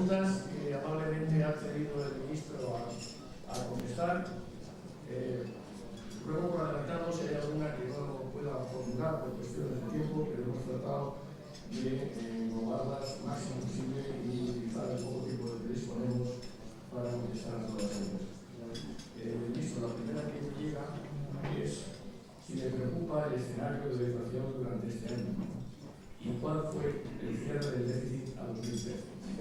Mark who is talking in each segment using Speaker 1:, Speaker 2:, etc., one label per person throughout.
Speaker 1: preguntas que amablemente ha accedido el ministro a contestar. Luego, por adelantado, si hay alguna que no pueda formular por cuestiones de tiempo, pero hemos tratado de englobarlas lo máximo posible y utilizar el poco tiempo del que disponemos para contestar a todas ellas. Ministro, la primera que me llega es si le preocupa el escenario de deflación durante este año y cuál fue el cierre del déficit a 2013.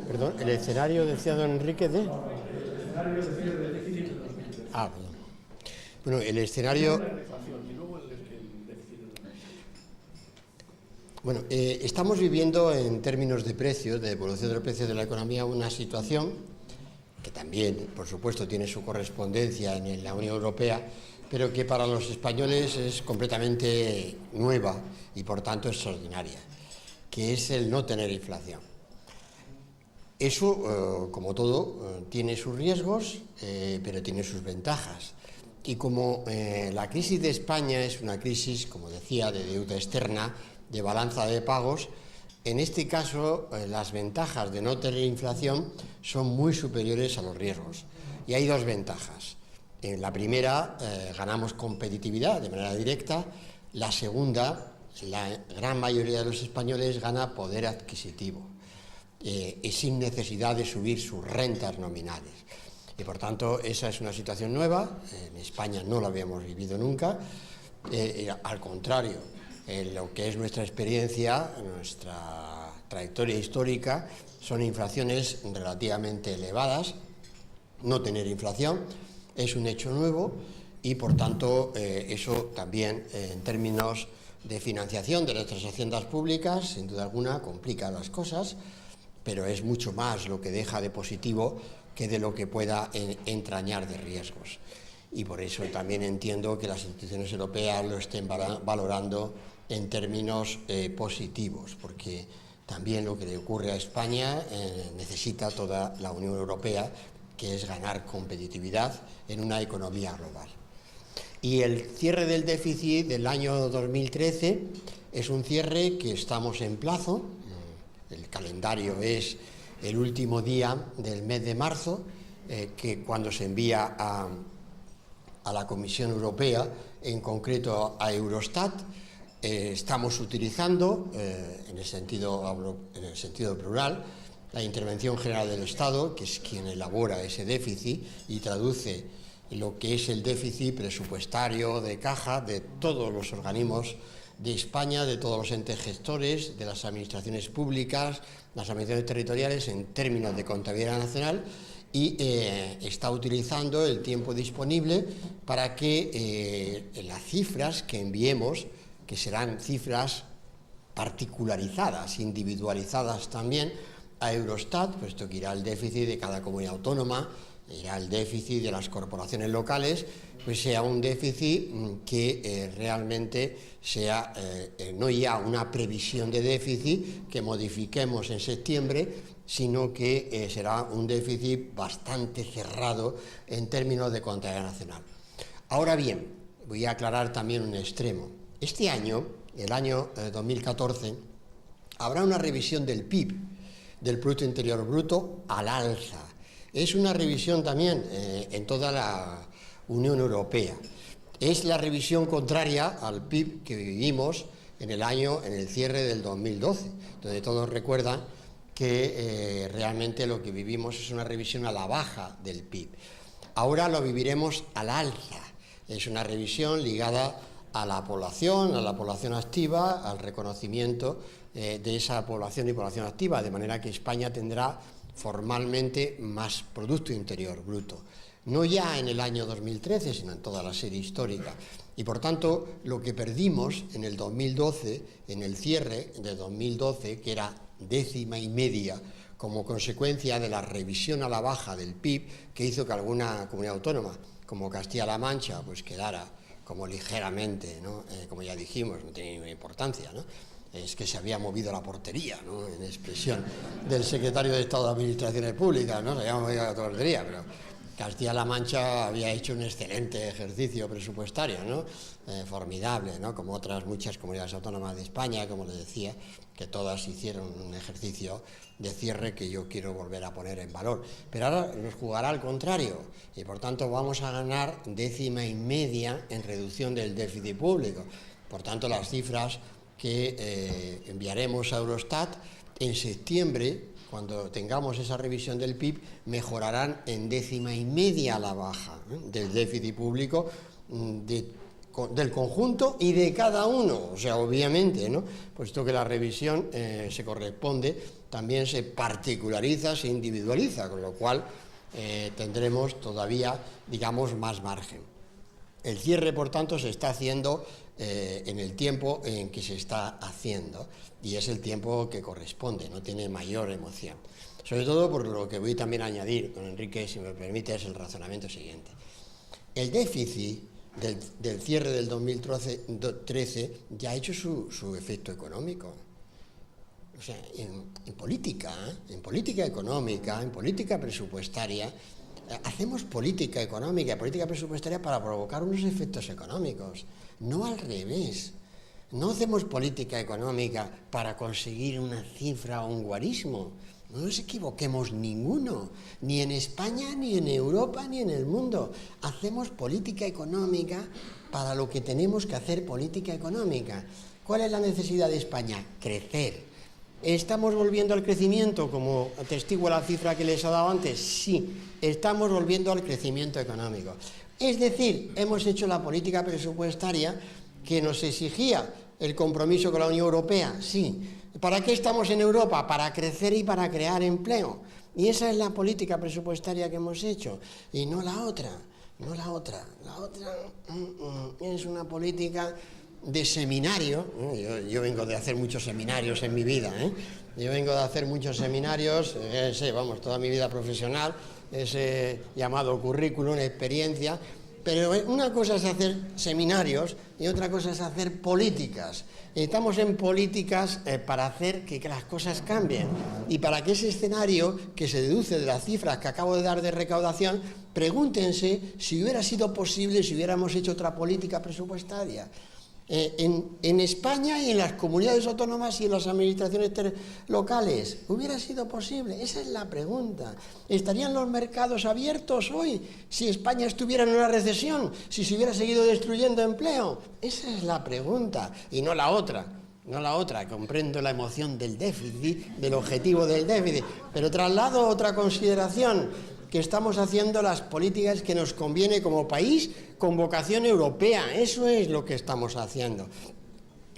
Speaker 2: Perdón, ¿el escenario decía don Enrique de...?
Speaker 1: No, el escenario de cierre del déficit de 2013.
Speaker 2: Ah, perdón. Bueno, el escenario... Bueno, estamos viviendo en términos de precios, de evolución del precio de la economía, una situación que también, por supuesto, tiene su correspondencia en la Unión Europea, pero que para los españoles es completamente nueva y, por tanto, extraordinaria, que es el no tener inflación. Eso, como todo, tiene sus riesgos, pero tiene sus ventajas. Y como la crisis de España es una crisis, como decía, de deuda externa, de balanza de pagos, en este caso las ventajas de no tener inflación son muy superiores a los riesgos. Y hay dos ventajas. En la primera, ganamos competitividad de manera directa. La segunda, la gran mayoría de los españoles gana poder adquisitivo y sin necesidad de subir sus rentas nominales. Y por tanto, esa es una situación nueva. En España no la habíamos vivido nunca. Al contrario, lo que es nuestra experiencia, nuestra trayectoria histórica, son inflaciones relativamente elevadas. No tener inflación es un hecho nuevo y, por tanto, eso también, en términos de financiación de nuestras haciendas públicas, sin duda alguna, complica las cosas, pero es mucho más lo que deja de positivo que de lo que pueda entrañar de riesgos. Y por eso también entiendo que las instituciones europeas lo estén valorando en términos positivos, porque también lo que le ocurre a España necesita toda la Unión Europea, que es ganar competitividad en una economía global. Y el cierre del déficit del año 2013 es un cierre que estamos en plazo. El calendario es el último día del mes de marzo, que cuando se envía a la Comisión Europea, en concreto a Eurostat. Estamos utilizando, en el sentido plural, la Intervención General del Estado, que es quien elabora ese déficit y traduce lo que es el déficit presupuestario de caja de todos los organismos de España, de todos los entes gestores, de las administraciones públicas, las administraciones territoriales, en términos de contabilidad nacional, y está utilizando el tiempo disponible para que las cifras que enviemos, que serán cifras particularizadas, individualizadas también, a Eurostat, puesto que irá el déficit de cada comunidad autónoma, irá el déficit de las corporaciones locales, pues sea un déficit que realmente sea no ya una previsión de déficit que modifiquemos en septiembre, sino que será un déficit bastante cerrado en términos de contabilidad nacional. Ahora bien, voy a aclarar también un extremo. Este año, el año 2014, habrá una revisión del PIB, del Producto Interior Bruto, al alza. Es una revisión también en toda la Unión Europea. Es la revisión contraria al PIB que vivimos en el cierre del 2012, donde todos recuerdan que realmente lo que vivimos es una revisión a la baja del PIB. Ahora lo viviremos al alza. Es una revisión ligada a la población activa, al reconocimiento de esa población y población activa, de manera que España tendrá formalmente más Producto Interior Bruto, no ya en el año 2013, sino en toda la serie histórica. Y por tanto, lo que perdimos en el 2012, en el cierre de 2012, que era 10,5 como consecuencia de la revisión a la baja del PIB, que hizo que alguna comunidad autónoma, como Castilla-La Mancha, pues quedara como ligeramente, ¿no? Como ya dijimos, no tiene ninguna importancia, ¿no? Es que se había movido la portería, ¿no? En expresión del secretario de Estado de Administraciones Públicas, ¿no? Se había movido la portería, pero Castilla-La Mancha había hecho un excelente ejercicio presupuestario, ¿no? Formidable, ¿no? Como otras muchas comunidades autónomas de España, como les decía, que todas hicieron un ejercicio de cierre que yo quiero volver a poner en valor. Pero ahora nos jugará al contrario y por tanto vamos a ganar 1,5 en reducción del déficit público. Por tanto, las cifras que enviaremos a Eurostat en septiembre, cuando tengamos esa revisión del PIB, mejorarán en 1,5 la baja del déficit público del conjunto y de cada uno, o sea, obviamente, ¿no? Puesto que la revisión se corresponde, también se particulariza, se individualiza, con lo cual tendremos todavía, digamos, más margen. El cierre, por tanto, se está haciendo en el tiempo en que se está haciendo y es el tiempo que corresponde, no tiene mayor emoción. Sobre todo por lo que voy también a añadir, don Enrique, si me permite, es el razonamiento siguiente. El déficit del cierre del 2013 ya ha hecho su efecto económico. O sea, en política económica, en política presupuestaria, hacemos política económica y política presupuestaria para provocar unos efectos económicos, no al revés. No hacemos política económica para conseguir una cifra o un guarismo. No nos equivoquemos ninguno, ni en España, ni en Europa, ni en el mundo. Hacemos política económica para lo que tenemos que hacer política económica. ¿Cuál es la necesidad de España? Crecer. ¿Estamos volviendo al crecimiento, como atestigua la cifra que les he dado antes? Sí, estamos volviendo al crecimiento económico. Es decir, hemos hecho la política presupuestaria que nos exigía el compromiso con la Unión Europea. Sí. ¿Para qué estamos en Europa? Para crecer y para crear empleo. Y esa es la política presupuestaria que hemos hecho, y no la otra. No la otra. La otra es una política de seminario. Yo vengo de hacer muchos seminarios en mi vida, Yo vengo de hacer muchos seminarios, toda mi vida profesional, ese llamado currículum, experiencia, pero una cosa es hacer seminarios y otra cosa es hacer políticas. Estamos en políticas para hacer que las cosas cambien y para que ese escenario que se deduce de las cifras que acabo de dar de recaudación, pregúntense si hubiera sido posible si hubiéramos hecho otra política presupuestaria. En España y en las comunidades autónomas y en las administraciones locales, ¿hubiera sido posible? Esa es la pregunta. ¿Estarían los mercados abiertos hoy si España estuviera en una recesión, si se hubiera seguido destruyendo empleo? Esa es la pregunta y no la otra. No la otra, comprendo la emoción del déficit, del objetivo del déficit, pero traslado otra consideración, que estamos haciendo las políticas que nos conviene como país con vocación europea. Eso es lo que estamos haciendo.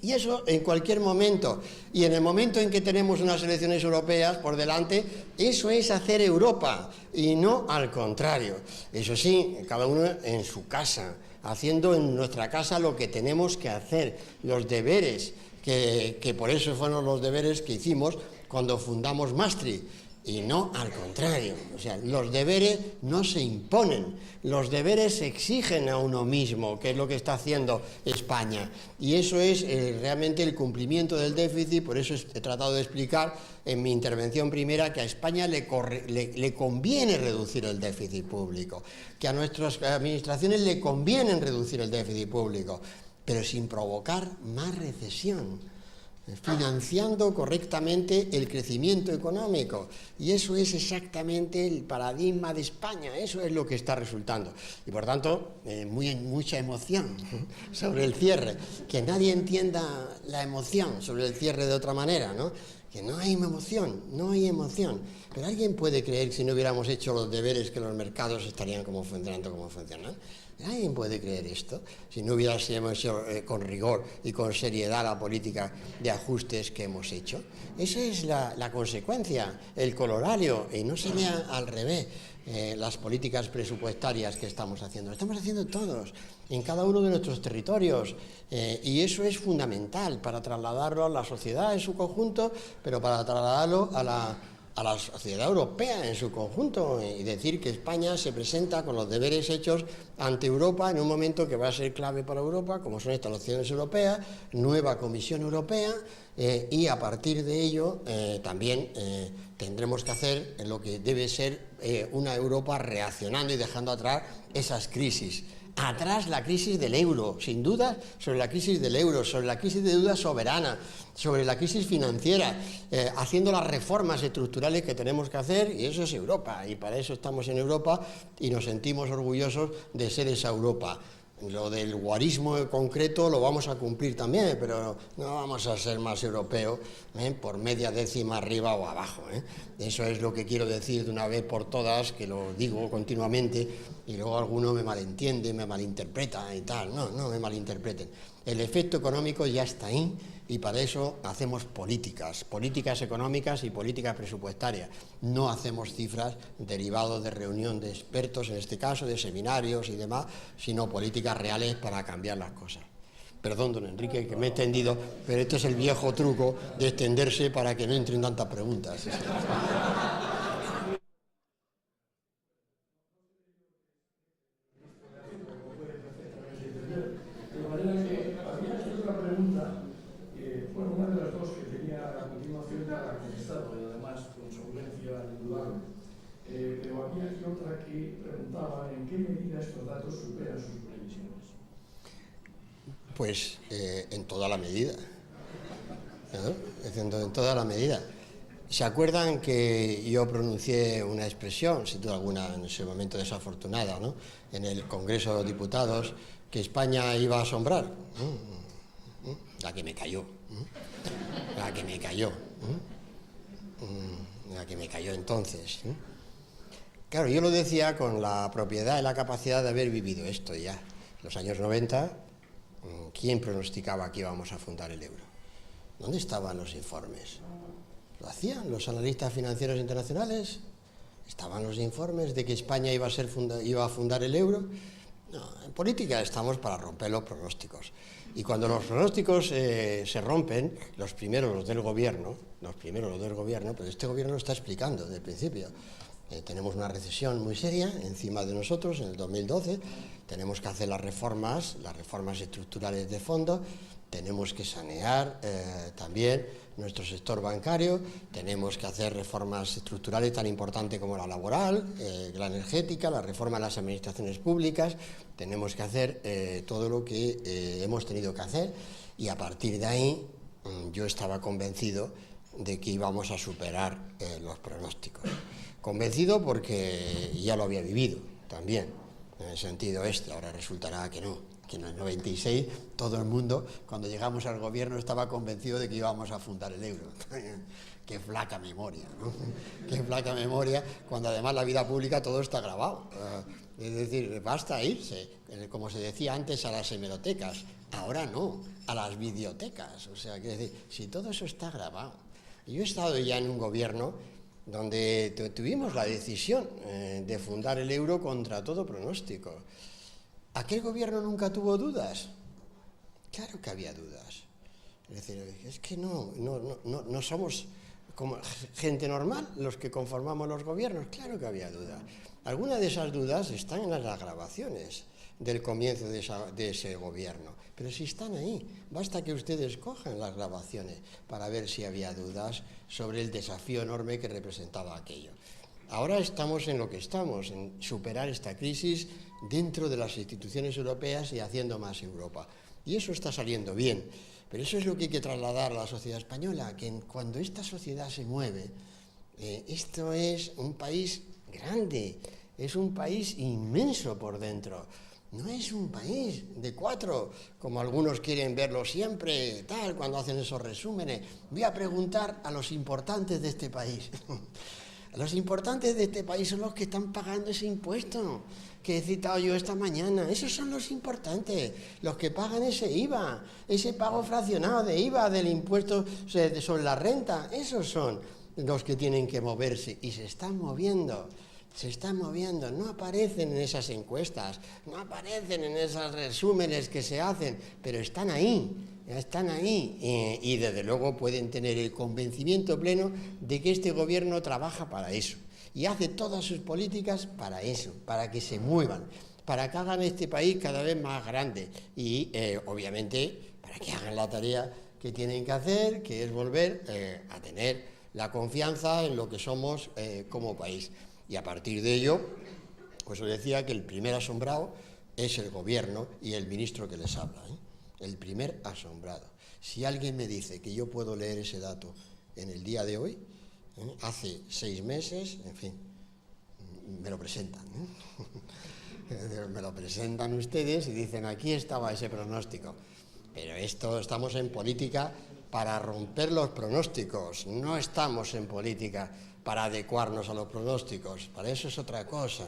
Speaker 2: Y eso en cualquier momento, y en el momento en que tenemos unas elecciones europeas por delante, eso es hacer Europa y no al contrario. Eso sí, cada uno en su casa, haciendo en nuestra casa lo que tenemos que hacer, los deberes, que por eso fueron los deberes que hicimos cuando fundamos Maastricht. Y no al contrario, o sea, los deberes no se imponen, los deberes se exigen a uno mismo, que es lo que está haciendo España. Y eso es realmente el cumplimiento del déficit, por eso he tratado de explicar en mi intervención primera que a España le conviene reducir el déficit público, que a nuestras administraciones le conviene reducir el déficit público, pero sin provocar más recesión, financiando correctamente el crecimiento económico. Y eso es exactamente el paradigma de España, eso es lo que está resultando. Y por tanto, mucha emoción sobre el cierre. Que nadie entienda la emoción sobre el cierre de otra manera, ¿no? Que no hay emoción, no hay emoción. Pero alguien puede creer que si no hubiéramos hecho los deberes que los mercados estarían funcionando como funcionan. ¿Alguien puede creer esto? Si no hubiéramos hecho con rigor y con seriedad la política de ajustes que hemos hecho. Esa es la consecuencia, el corolario, y no sería al revés las políticas presupuestarias que estamos haciendo. Lo estamos haciendo todos, en cada uno de nuestros territorios, y eso es fundamental para trasladarlo a la sociedad en su conjunto, pero para trasladarlo a a la sociedad europea en su conjunto y decir que España se presenta con los deberes hechos ante Europa en un momento que va a ser clave para Europa, como son estas elecciones europeas, nueva Comisión Europea, y a partir de ello también tendremos que hacer lo que debe ser una Europa reaccionando y dejando atrás esas crisis. Atrás la crisis del euro, sin duda, sobre la crisis del euro, sobre la crisis de deuda soberana, sobre la crisis financiera, haciendo las reformas estructurales que tenemos que hacer, y eso es Europa, y para eso estamos en Europa y nos sentimos orgullosos de ser esa Europa. Lo del guarismo concreto lo vamos a cumplir también, pero no vamos a ser más europeos por media décima arriba o abajo. Eso es lo que quiero decir de una vez por todas, que lo digo continuamente y luego alguno me malentiende, me malinterpreta y tal. No, no me malinterpreten. El efecto económico ya está ahí y para eso hacemos políticas económicas y políticas presupuestarias. No hacemos cifras derivadas de reunión de expertos, en este caso, de seminarios y demás, sino políticas reales para cambiar las cosas. Perdón, don Enrique, que me he extendido, pero este es el viejo truco de extenderse para que no entren tantas preguntas.
Speaker 1: Pero había aquí otra que preguntaba en qué medida estos datos superan sus previsiones.
Speaker 2: Pues en toda la medida, ¿no? En toda la medida. ¿Se acuerdan que yo pronuncié una expresión, sin duda alguna en ese momento desafortunada, ¿no?, en el Congreso de los Diputados, que España iba a asombrar? La que me cayó. La que me cayó. La que me cayó entonces. Claro, yo lo decía con la propiedad y la capacidad de haber vivido esto ya. En los años 90, ¿quién pronosticaba que íbamos a fundar el euro? ¿Dónde estaban los informes? ¿Lo hacían los analistas financieros internacionales? ¿Estaban los informes de que España iba a fundar el euro? No, en política estamos para romper los pronósticos. Y cuando los pronósticos se rompen, los primeros los del gobierno, pues este gobierno lo está explicando desde el principio. Tenemos una recesión muy seria encima de nosotros en el 2012, tenemos que hacer las reformas estructurales de fondo, tenemos que sanear también nuestro sector bancario, tenemos que hacer reformas estructurales tan importantes como la laboral, la energética, la reforma de las administraciones públicas, tenemos que hacer todo lo que hemos tenido que hacer y a partir de ahí yo estaba convencido de que íbamos a superar los pronósticos. Convencido porque ya lo había vivido también, en el sentido ahora resultará que no, que en el 96 todo el mundo, cuando llegamos al gobierno, estaba convencido de que íbamos a fundar el euro. Qué flaca memoria, ¿no? Qué flaca memoria, cuando además la vida pública todo está grabado. Es decir, basta irse, como se decía antes, a las hemerotecas, ahora no, a las videotecas. O sea, que decir, si todo eso está grabado. Yo he estado ya en un gobierno donde tuvimos la decisión de fundar el euro contra todo pronóstico. ¿Aquel gobierno nunca tuvo dudas? Claro que había dudas. Es decir, es que no somos como gente normal los que conformamos los gobiernos. Claro que había dudas. Algunas de esas dudas están en las grabaciones del comienzo de ese gobierno. Pero si están ahí, basta que ustedes cojan las grabaciones para ver si había dudas sobre el desafío enorme que representaba aquello. Ahora estamos en lo que estamos, en superar esta crisis dentro de las instituciones europeas y haciendo más Europa. Y eso está saliendo bien. Pero eso es lo que hay que trasladar a la sociedad española, que cuando esta sociedad se mueve, esto es un país grande, es un país inmenso por dentro. No es un país de 4, como algunos quieren verlo siempre, tal, cuando hacen esos resúmenes. Voy a preguntar a los importantes de este país. Los importantes de este país son los que están pagando ese impuesto que he citado yo esta mañana. Esos son los importantes, los que pagan ese IVA, ese pago fraccionado de IVA del impuesto sobre la renta. Esos son los que tienen que moverse y se están moviendo. se están moviendo, no aparecen en esas encuestas, no aparecen en esos resúmenes que se hacen, pero están ahí, y desde luego pueden tener el convencimiento pleno de que este gobierno trabaja para eso y hace todas sus políticas para eso, para que se muevan, para que hagan este país cada vez más grande y obviamente para que hagan la tarea que tienen que hacer, que es volver a tener la confianza en lo que somos como país. Y a partir de ello, pues os decía que el primer asombrado es el gobierno y el ministro que les habla, el primer asombrado. Si alguien me dice que yo puedo leer ese dato en el día de hoy, hace 6 meses, en fin, me lo presentan, me lo presentan ustedes y dicen, aquí estaba ese pronóstico. Pero estamos en política para romper los pronósticos, no estamos en política para adecuarnos a los pronósticos, para eso es otra cosa.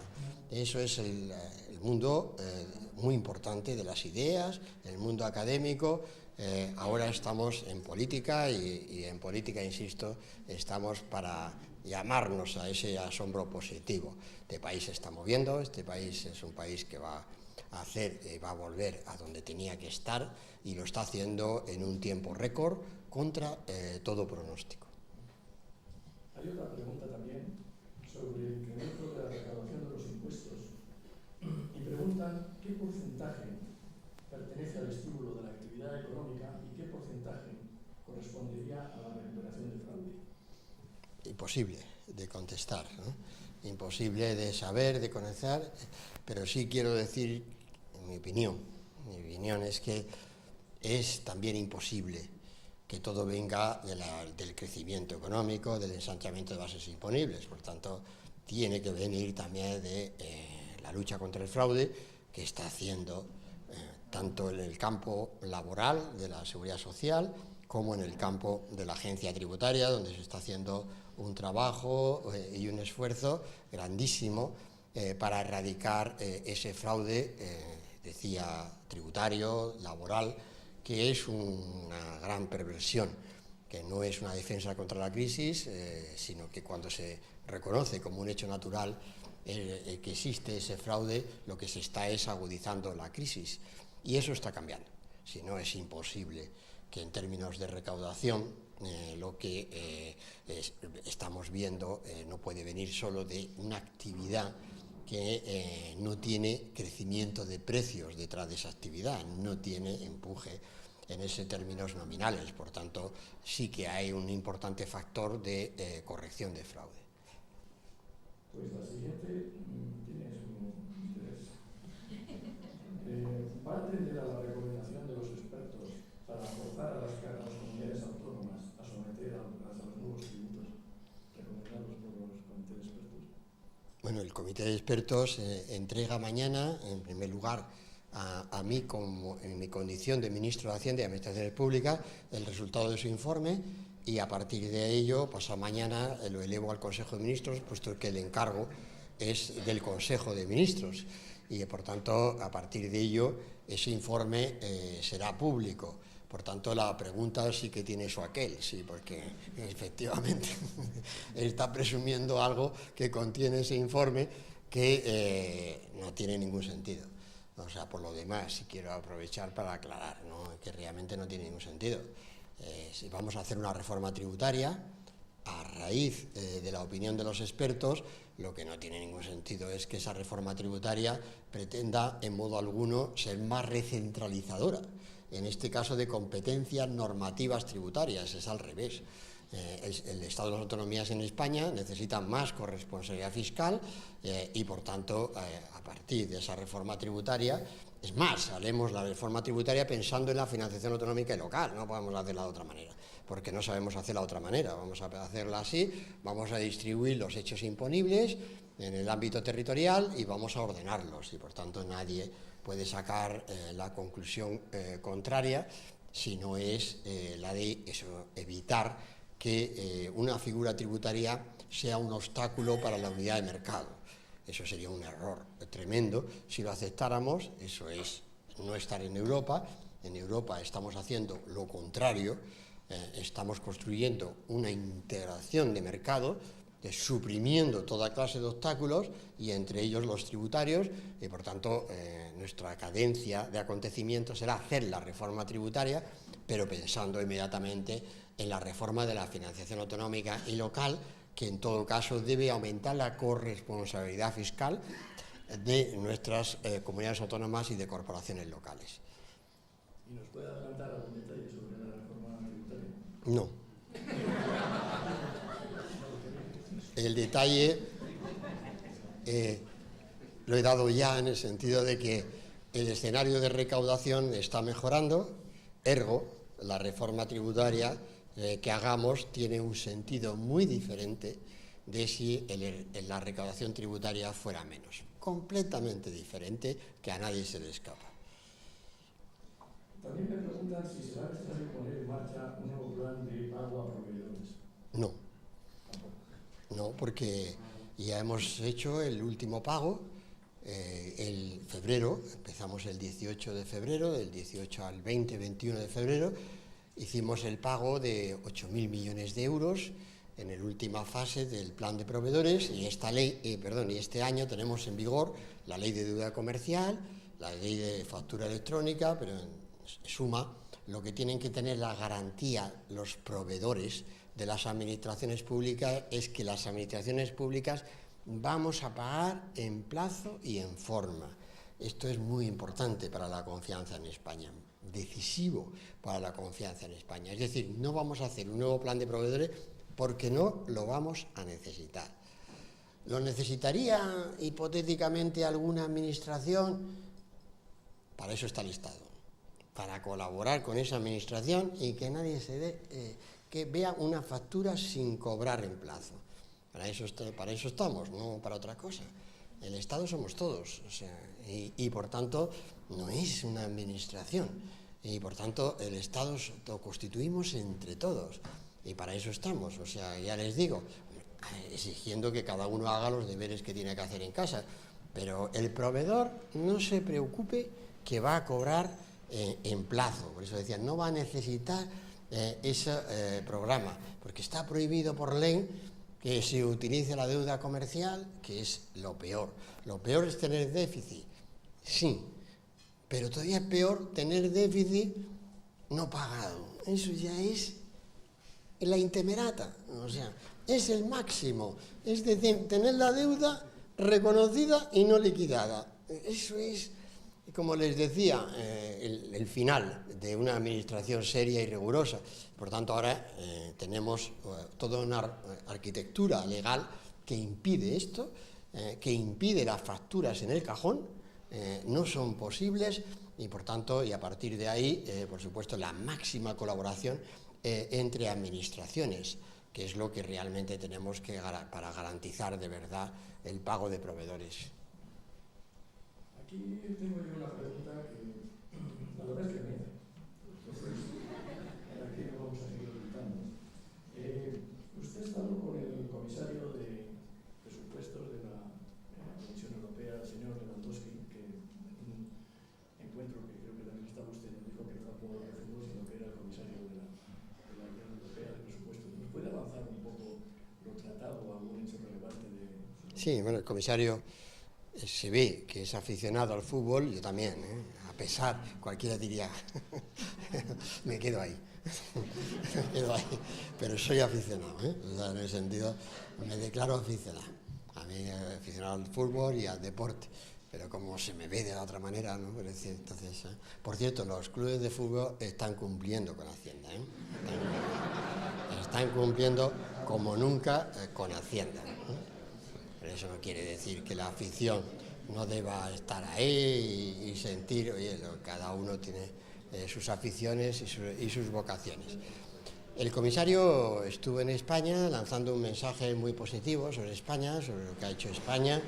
Speaker 2: Eso es el mundo muy importante de las ideas, el mundo académico. Ahora estamos en política y en política, insisto, estamos para llamarnos a ese asombro positivo. Este país se está moviendo, este país es un país que va a volver a donde tenía que estar y lo está haciendo en un tiempo récord contra todo pronóstico.
Speaker 1: Hay otra pregunta también sobre el incremento de la recaudación de los impuestos y preguntan qué porcentaje pertenece al estímulo de la actividad económica y qué porcentaje correspondería a la recuperación del fraude.
Speaker 2: Imposible de contestar, ¿no? Imposible de saber, de conocer, pero sí quiero decir, mi opinión es que es también imposible que todo venga del crecimiento económico, del ensanchamiento de bases imponibles. Por tanto, tiene que venir también de la lucha contra el fraude que está haciendo tanto en el campo laboral de la seguridad social como en el campo de la agencia tributaria, donde se está haciendo un trabajo y un esfuerzo grandísimo para erradicar ese fraude, decía, tributario, laboral, que es una gran perversión, que no es una defensa contra la crisis, sino que cuando se reconoce como un hecho natural que existe ese fraude, lo que se está es agudizando la crisis. Y eso está cambiando. Si no, es imposible que en términos de recaudación lo que estamos viendo no puede venir solo de una actividad que no tiene crecimiento de precios detrás de esa actividad, no tiene empuje en esos términos nominales. Por tanto, sí que hay un importante factor de corrección de fraude.
Speaker 1: Pues la siguiente tiene su interés. ¿Va a atender a la recomendación de los expertos para forzar a las comunidades autónomas a someter a los nuevos tributos recomendados por los comités de expertos?
Speaker 2: Bueno, el comité de expertos entrega mañana, en primer lugar, a mí, como en mi condición de ministro de Hacienda y Administraciones Públicas, el resultado de su informe, y a partir de ello, pasado mañana, lo elevo al Consejo de Ministros, puesto que el encargo es del Consejo de Ministros, y por tanto, a partir de ello, ese informe será público. Por tanto, la pregunta sí que tiene su aquel, sí, porque efectivamente está presumiendo algo que contiene ese informe que no tiene ningún sentido. O sea, por lo demás, si quiero aprovechar para aclarar, ¿no?, que realmente no tiene ningún sentido. Si vamos a hacer una reforma tributaria, a raíz de la opinión de los expertos, lo que no tiene ningún sentido es que esa reforma tributaria pretenda en modo alguno ser más recentralizadora. En este caso de competencias normativas tributarias, es al revés. El Estado de las Autonomías en España necesita más corresponsabilidad fiscal y, por tanto, a partir de esa reforma tributaria, es más, haremos la reforma tributaria pensando en la financiación autonómica y local, no podemos hacerla de otra manera, porque no sabemos hacerla de otra manera. Vamos a hacerla así, vamos a distribuir los hechos imponibles en el ámbito territorial y vamos a ordenarlos, y por tanto nadie puede sacar la conclusión contraria, si no es la de eso, evitar que una figura tributaria sea un obstáculo para la unidad de mercado. Eso sería un error tremendo si lo aceptáramos. Eso es no estar en Europa. En Europa estamos haciendo lo contrario, estamos construyendo una integración de mercado suprimiendo toda clase de obstáculos y entre ellos los tributarios, y por tanto nuestra cadencia de acontecimientos será hacer la reforma tributaria, pero pensando inmediatamente en la reforma de la financiación autonómica y local, que en todo caso debe aumentar la corresponsabilidad fiscal de nuestras comunidades autónomas y de corporaciones locales.
Speaker 1: ¿Y nos puede adelantar algún detalle sobre la reforma tributaria?
Speaker 2: No. El detalle lo he dado ya en el sentido de que el escenario de recaudación está mejorando, ergo, la reforma tributaria que hagamos tiene un sentido muy diferente de si la recaudación tributaria fuera menos. Completamente diferente, que a nadie se le escapa.
Speaker 1: También me preguntan si será necesario poner en marcha un nuevo plan de pago a proveedores.
Speaker 2: No. No, porque ya hemos hecho el último pago, el febrero, empezamos el 18 de febrero, del 18 al 20-21 de febrero, hicimos el pago de 8.000 millones de euros en la última fase del plan de proveedores y este año tenemos en vigor la ley de deuda comercial, la ley de factura electrónica, pero en suma lo que tienen que tener la garantía los proveedores de las administraciones públicas es que las administraciones públicas vamos a pagar en plazo y en forma. Esto es muy importante para la confianza en España, decisivo para la confianza en España. Es decir, no vamos a hacer un nuevo plan de proveedores porque no lo vamos a necesitar. ¿Lo necesitaría hipotéticamente alguna administración? Para eso está el Estado, para colaborar con esa administración y que nadie que vea una factura sin cobrar en plazo. Para eso estamos, no para otra cosa. El Estado somos todos, y por tanto no es una administración, y por tanto el Estado lo constituimos entre todos, y para eso estamos. O sea, ya les digo, exigiendo que cada uno haga los deberes que tiene que hacer en casa, pero el proveedor no se preocupe que va a cobrar en plazo. Por eso decía, no va a necesitar ese programa, porque está prohibido por ley que se utilice la deuda comercial, que es lo peor. Lo peor es tener déficit, sí, pero todavía es peor tener déficit no pagado. Eso ya es la intemerata, o sea, es el máximo, es decir, tener la deuda reconocida y no liquidada. Eso es, como les decía, el final de una administración seria y rigurosa. Por tanto, ahora tenemos toda una arquitectura legal que impide esto, que impide las facturas en el cajón, no son posibles y, por tanto, y a partir de ahí, por supuesto, la máxima colaboración entre administraciones, que es lo que realmente tenemos para garantizar de verdad el pago de proveedores.
Speaker 1: Aquí tengo yo una pregunta que la verdad es que me hace. Entonces, aquí lo vamos a seguir ocultando. Usted ha estado con el comisario de presupuestos de la Comisión Europea, el señor Lewandowski, que en un encuentro que creo que también estaba usted, nos dijo que no era jugador de fútbol, sino que era el comisario de la Unión Europea de Presupuestos. ¿Nos puede avanzar un poco lo tratado o algún hecho relevante de...?
Speaker 2: Sí, bueno, el comisario se ve que es aficionado al fútbol, yo también, a pesar, cualquiera diría, me quedo ahí, pero soy aficionado, o sea, en el sentido, me declaro aficionado, a mí aficionado al fútbol y al deporte, pero como se me ve de la otra manera, ¿no? Entonces, por cierto, los clubes de fútbol están cumpliendo con Hacienda, están cumpliendo como nunca con Hacienda, Pero eso no quiere decir que la afición no deba estar ahí y sentir, oye, cada uno tiene sus aficiones y sus vocaciones. El comisario estuvo en España lanzando un mensaje muy positivo sobre España, sobre lo que ha hecho España,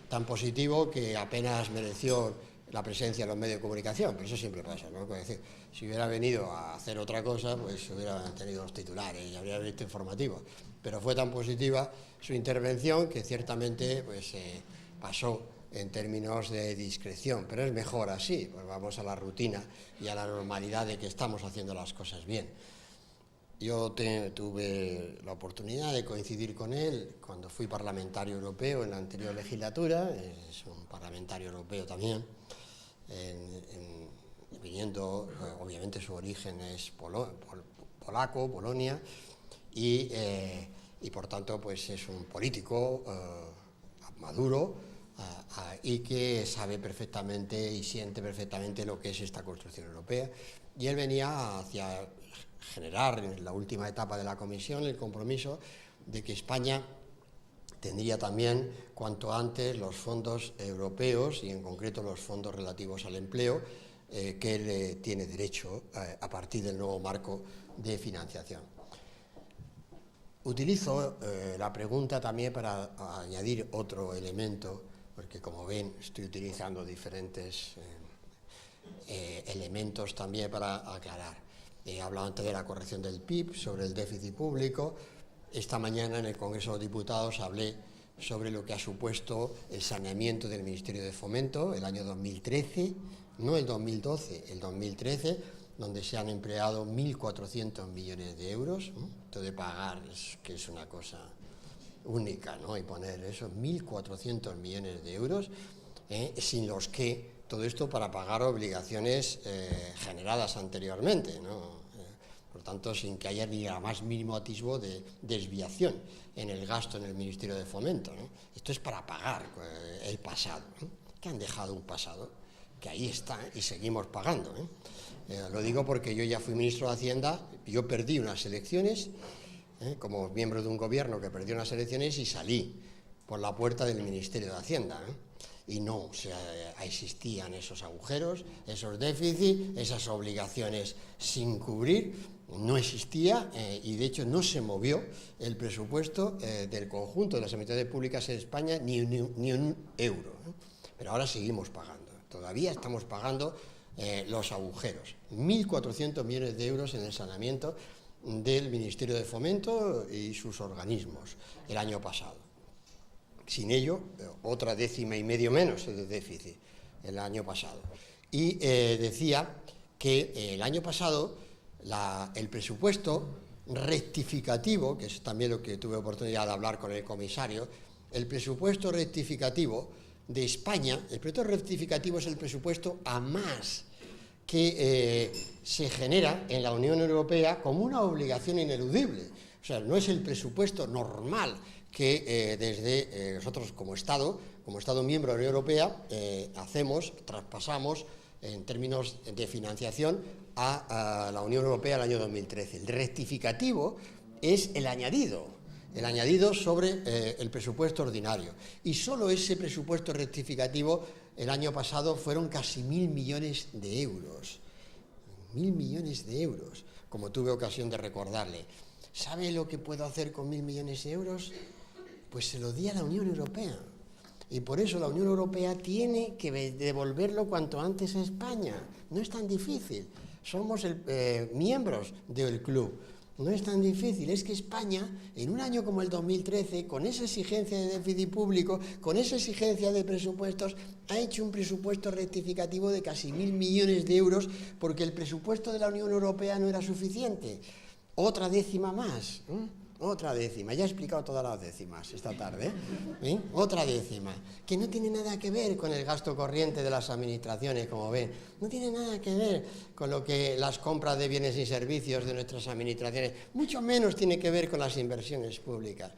Speaker 2: tan positivo que apenas mereció la presencia en los medios de comunicación, pero eso siempre pasa, ¿no? Es decir, si hubiera venido a hacer otra cosa, pues hubieran tenido los titulares y habría visto informativos. Pero fue tan positiva su intervención que ciertamente pues, pasó en términos de discreción, pero es mejor así, pues vamos a la rutina y a la normalidad de que estamos haciendo las cosas bien. Yo tuve la oportunidad de coincidir con él cuando fui parlamentario europeo en la anterior legislatura. Es un parlamentario europeo también, viniendo, obviamente su origen es polaco, Polonia, y por tanto pues es un político maduro y que sabe perfectamente y siente perfectamente lo que es esta construcción europea. Y él venía hacia generar en la última etapa de la Comisión el compromiso de que España tendría también cuanto antes los fondos europeos y en concreto los fondos relativos al empleo que él tiene derecho a partir del nuevo marco de financiación. Utilizo la pregunta también para añadir otro elemento, porque como ven estoy utilizando diferentes elementos también para aclarar. He hablado antes de la corrección del PIB, sobre el déficit público. Esta mañana en el Congreso de los Diputados hablé sobre lo que ha supuesto el saneamiento del Ministerio de Fomento el año 2013, no el 2012, el 2013, donde se han empleado 1.400 millones de euros. Esto de pagar, que es una cosa única, ¿no? Y poner esos 1.400 millones de euros, sin los que todo esto para pagar obligaciones generadas anteriormente, ¿no? Por tanto, sin que haya ni el más mínimo atisbo de desviación en el gasto en el Ministerio de Fomento, ¿no? Esto es para pagar el pasado, ¿no? Que han dejado un pasado que ahí está y seguimos pagando, ¿eh? Lo digo porque yo ya fui ministro de Hacienda, yo perdí unas elecciones, como miembro de un gobierno que perdió unas elecciones y salí por la puerta del Ministerio de Hacienda, y no existían esos agujeros, esos déficits, esas obligaciones sin cubrir, no existía y de hecho no se movió el presupuesto del conjunto de las administraciones públicas en España ni un euro, ¿no? Pero ahora seguimos pagando, todavía estamos pagando los agujeros, 1.400 millones de euros en el saneamiento del Ministerio de Fomento y sus organismos el año pasado. Sin ello, otra 1,5 décimas menos de déficit el año pasado. Y decía que el año pasado el presupuesto rectificativo, que es también lo que tuve oportunidad de hablar con el comisario, el presupuesto rectificativo de España, el presupuesto rectificativo es el presupuesto a más que se genera en la Unión Europea como una obligación ineludible. O sea, no es el presupuesto normal que desde nosotros como Estado miembro de la Unión Europea traspasamos en términos de financiación a la Unión Europea el año 2013. El rectificativo es el añadido sobre el presupuesto ordinario. Y solo ese presupuesto rectificativo el año pasado fueron casi 1.000 millones de euros. 1.000 millones de euros, como tuve ocasión de recordarle. ¿Sabe lo que puedo hacer con 1.000 millones de euros? Pues se lo di a la Unión Europea. Y por eso la Unión Europea tiene que devolverlo cuanto antes a España. No es tan difícil. Somos miembros del club. No es tan difícil. Es que España, en un año como el 2013, con esa exigencia de déficit público, con esa exigencia de presupuestos, ha hecho un presupuesto rectificativo de casi 1.000 millones de euros porque el presupuesto de la Unión Europea no era suficiente. Otra décima más, otra décima, ya he explicado todas las décimas esta tarde, otra décima, que no tiene nada que ver con el gasto corriente de las administraciones, como ven, no tiene nada que ver con lo que las compras de bienes y servicios de nuestras administraciones, mucho menos tiene que ver con las inversiones públicas,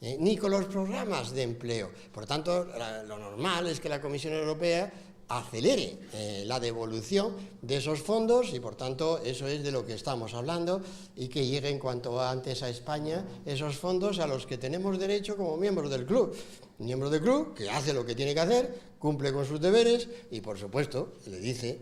Speaker 2: ni con los programas de empleo. Por tanto, lo normal es que la Comisión Europea acelere la devolución de esos fondos y por tanto eso es de lo que estamos hablando y que lleguen cuanto antes a España esos fondos a los que tenemos derecho como miembros del club. Un miembro del club que hace lo que tiene que hacer, cumple con sus deberes y por supuesto le dice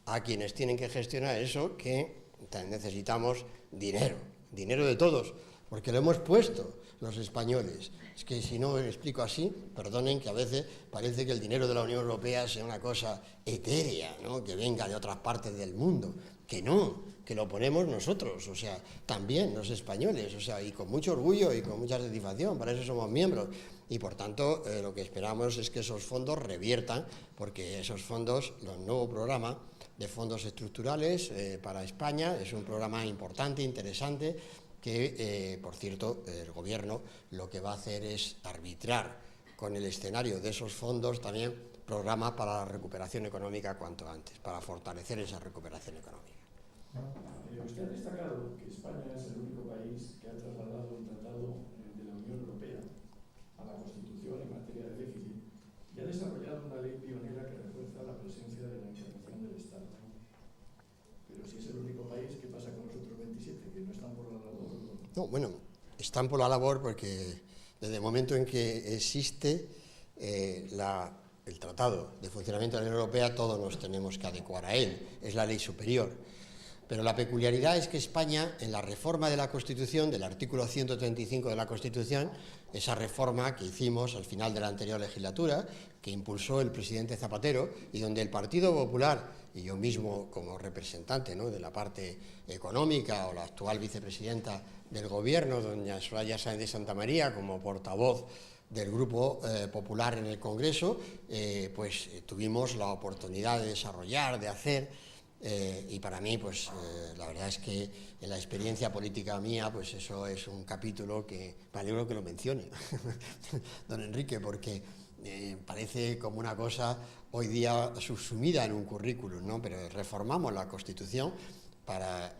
Speaker 2: a quienes tienen que gestionar eso que necesitamos dinero de todos, porque lo hemos puesto los españoles. Es que si no lo explico así, perdonen que a veces parece que el dinero de la Unión Europea sea una cosa etérea, ¿no? Que venga de otras partes del mundo, que no, que lo ponemos nosotros, o sea, también los españoles, o sea, y con mucho orgullo y con mucha satisfacción, para eso somos miembros, y por tanto lo que esperamos es que esos fondos reviertan, porque esos fondos, los nuevos programas, de fondos estructurales para España. Es un programa importante, interesante, que, por cierto, el Gobierno lo que va a hacer es arbitrar con el escenario de esos fondos también programas para la recuperación económica cuanto antes, para fortalecer esa recuperación económica.
Speaker 1: Usted ha destacado que España es el único país que ha trasladado un tratado de la Unión Europea a la Constitución en materia de déficit y ha desarrollado una ley pionera que refuerza la presencia de la intervención del Estado. Pero si es el único país, ¿qué pasa con los otros 27 que no están por la labor?
Speaker 2: No, bueno, están por la labor porque desde el momento en que existe el Tratado de Funcionamiento de la Unión Europea, todos nos tenemos que adecuar a él, es la ley superior. Pero la peculiaridad es que España, en la reforma de la Constitución, del artículo 135 de la Constitución, esa reforma que hicimos al final de la anterior legislatura, que impulsó el presidente Zapatero, y donde el Partido Popular, y yo mismo como representante, ¿no?, de la parte económica, o la actual vicepresidenta del Gobierno, doña Soraya Sáenz de Santamaría, como portavoz del Grupo Popular en el Congreso, pues tuvimos la oportunidad de desarrollar, de hacer. Y para mí, pues la verdad es que en la experiencia política mía, pues eso es un capítulo que me alegro que lo mencione, don Enrique, porque parece como una cosa hoy día subsumida en un currículum, ¿no? Pero reformamos la Constitución para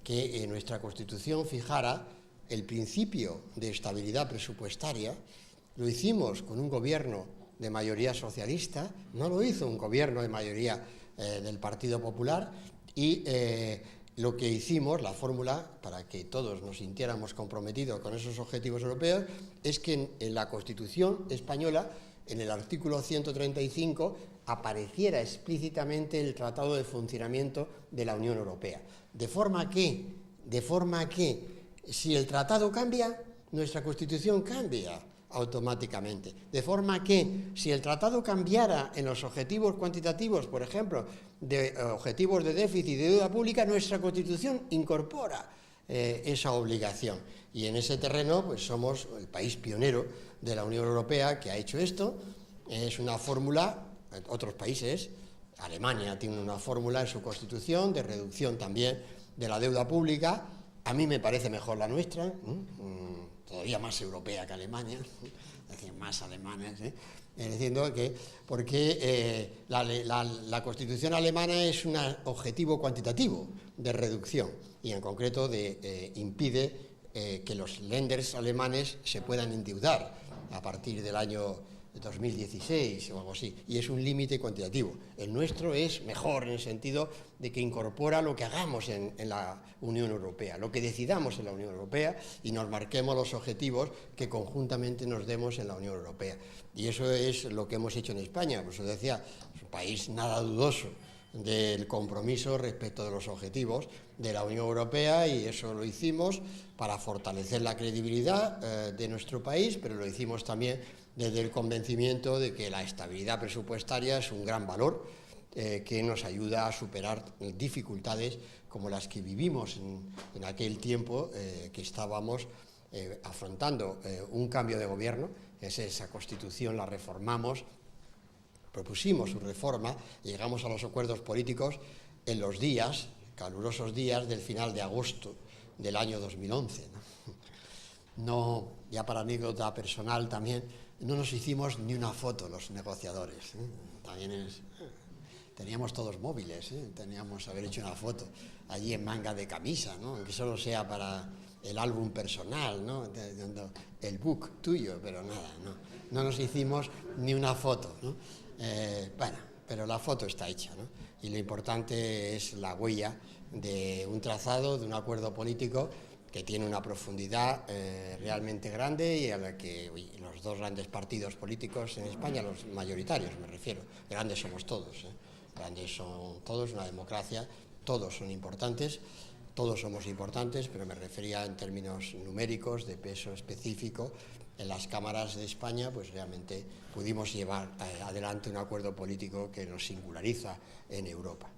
Speaker 2: que nuestra Constitución fijara el principio de estabilidad presupuestaria. Lo hicimos con un gobierno de mayoría socialista, no lo hizo un gobierno de mayoría del Partido Popular, y lo que hicimos, la fórmula para que todos nos sintiéramos comprometidos con esos objetivos europeos, es que en la Constitución española, en el artículo 135, apareciera explícitamente el Tratado de Funcionamiento de la Unión Europea. De forma que si el tratado cambia, nuestra Constitución cambia automáticamente. De forma que si el tratado cambiara en los objetivos cuantitativos, por ejemplo, de objetivos de déficit y de deuda pública, nuestra Constitución incorpora esa obligación. Y en ese terreno, pues somos el país pionero de la Unión Europea que ha hecho esto. Es una fórmula, otros países, Alemania tiene una fórmula en su Constitución de reducción también de la deuda pública. A mí me parece mejor la nuestra, todavía más europea que Alemania, es decir, más alemanes, diciendo que porque la Constitución alemana es un objetivo cuantitativo de reducción y en concreto impide que los Länders alemanes se puedan endeudar a partir del año 2016 o algo así, y es un límite cuantitativo. El nuestro es mejor en el sentido de que incorpora lo que hagamos en la Unión Europea, lo que decidamos en la Unión Europea, y nos marquemos los objetivos que conjuntamente nos demos en la Unión Europea. Y eso es lo que hemos hecho en España. Por eso decía, es un país nada dudoso del compromiso respecto de los objetivos de la Unión Europea, y eso lo hicimos para fortalecer la credibilidad de nuestro país, pero lo hicimos también desde el convencimiento de que la estabilidad presupuestaria es un gran valor que nos ayuda a superar dificultades como las que vivimos en aquel tiempo que estábamos afrontando un cambio de gobierno. Esa Constitución la reformamos, propusimos su reforma y llegamos a los acuerdos políticos en los calurosos días del final de agosto del año 2011. No, ya para anécdota personal también, no nos hicimos ni una foto los negociadores. También teníamos todos móviles, teníamos haber hecho una foto allí en manga de camisa, ¿no? Aunque solo sea para el álbum personal, ¿no? El book tuyo, pero nada, no nos hicimos ni una foto, ¿no? Bueno, pero la foto está hecha, ¿no? Y lo importante es la huella de un trazado, de un acuerdo político que tiene una profundidad realmente grande, y a la que los dos grandes partidos políticos en España, los mayoritarios me refiero, grandes somos todos, grandes son todos, una democracia, todos son importantes, todos somos importantes, pero me refería en términos numéricos, de peso específico. En las cámaras de España, pues realmente pudimos llevar adelante un acuerdo político que nos singulariza en Europa.